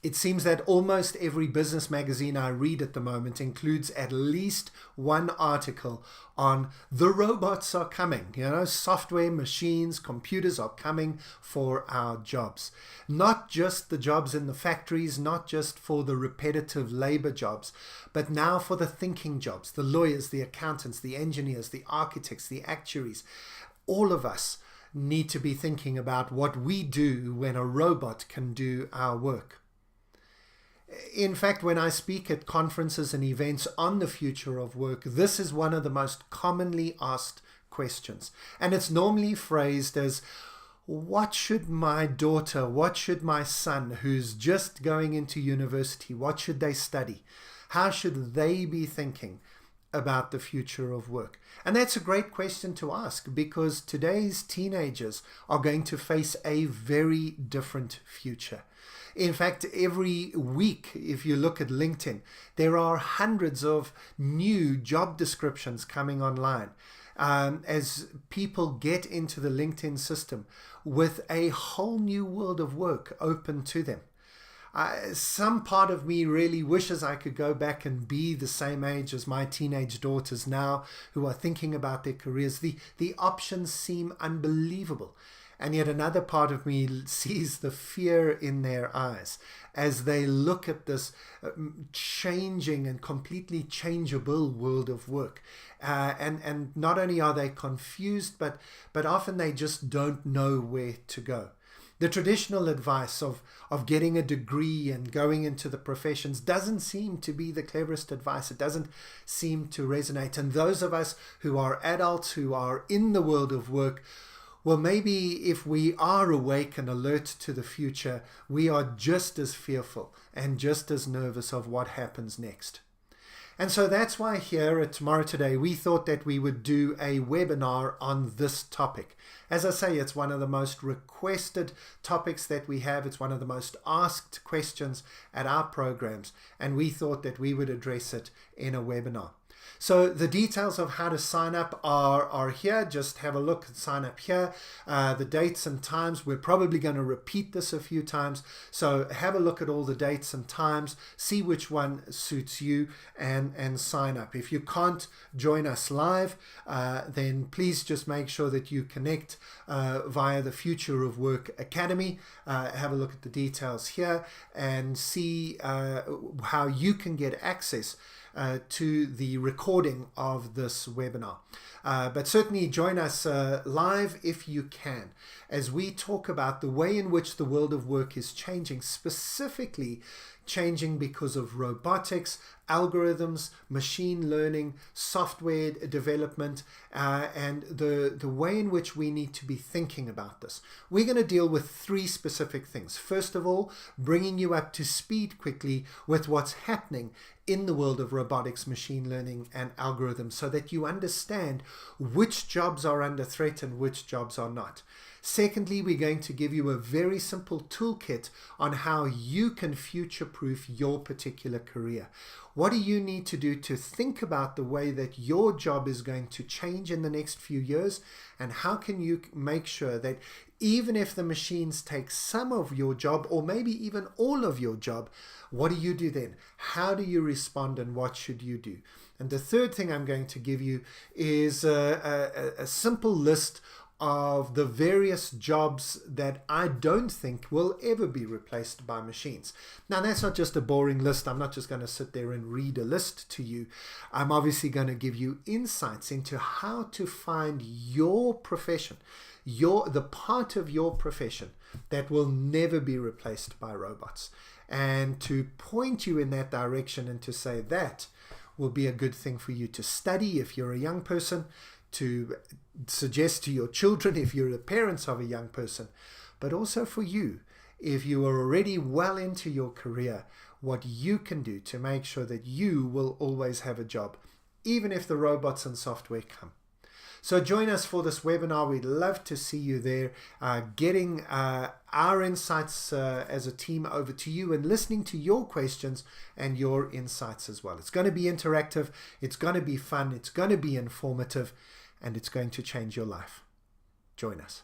It seems that almost every business magazine I read at the moment includes at least one article on the robots are coming. Software, machines, computers are coming for our jobs. Not just the jobs in the factories, not just for the repetitive labor jobs, but now for the thinking jobs, the lawyers, the accountants, the engineers, the architects, the actuaries. All of us need to be thinking about what we do when a robot can do our work. In fact, when I speak at conferences and events on the future of work, this is one of the most commonly asked questions. And it's normally phrased as, what should my daughter, what should my son who's just going into university, what should they study? How should they be thinking about the future of work? And that's a great question to ask, because today's teenagers are going to face a very different future. In fact, every week, if you look at LinkedIn, there are hundreds of new job descriptions coming online as people get into the LinkedIn system with a whole new world of work open to them. Some part of me really wishes I could go back and be the same age as my teenage daughters now, who are thinking about their careers. The options seem unbelievable. And yet another part of me sees the fear in their eyes as they look at this changing and completely changeable world of work. And not only are they confused, but often they just don't know where to go. The traditional advice of getting a degree and going into the professions doesn't seem to be the cleverest advice. It doesn't seem to resonate. And those of us who are adults, who are in the world of work, well, maybe if we are awake and alert to the future, we are just as fearful and just as nervous of what happens next. And so that's why here at Tomorrow Today, we thought that we would do a webinar on this topic. As I say, it's one of the most requested topics that we have. It's one of the most asked questions at our programs, and we thought that we would address it in a webinar. So the details of how to sign up are here. Just have a look and sign up here. The dates and times, we're probably going to repeat this a few times. So have a look at all the dates and times, see which one suits you, and sign up. If you can't join us live, then please just make sure that you connect via the Future of Work Academy. Have a look at the details here and see how you can get access to the recording of this webinar. But certainly join us live if you can, as we talk about the way in which the world of work is changing, specifically changing because of robotics, algorithms, machine learning, software development, and the way in which we need to be thinking about this. We're going to deal with three specific things. First of all, bringing you up to speed quickly with what's happening in the world of robotics, machine learning, and algorithms, so that you understand which jobs are under threat and which jobs are not. Secondly, we're going to give you a very simple toolkit on how you can future-proof your particular career. What do you need to do to think about the way that your job is going to change in the next few years? And how can you make sure that even if the machines take some of your job, or maybe even all of your job, what do you do then? How do you respond, and what should you do? And the third thing I'm going to give you is a simple list of the various jobs that I don't think will ever be replaced by machines. Now, that's not just a boring list. I'm not just going to sit there and read a list to you. I'm obviously going to give you insights into how to find your profession, the part of your profession that will never be replaced by robots, and to point you in that direction and to say that will be a good thing for you to study if you're a young person, to suggest to your children if you're the parents of a young person, but also for you, if you are already well into your career, what you can do to make sure that you will always have a job, even if the robots and software come. So join us for this webinar. We'd love to see you there, getting our insights as a team over to you and listening to your questions and your insights as well. It's going to be interactive, it's going to be fun, it's going to be informative, and it's going to change your life. Join us.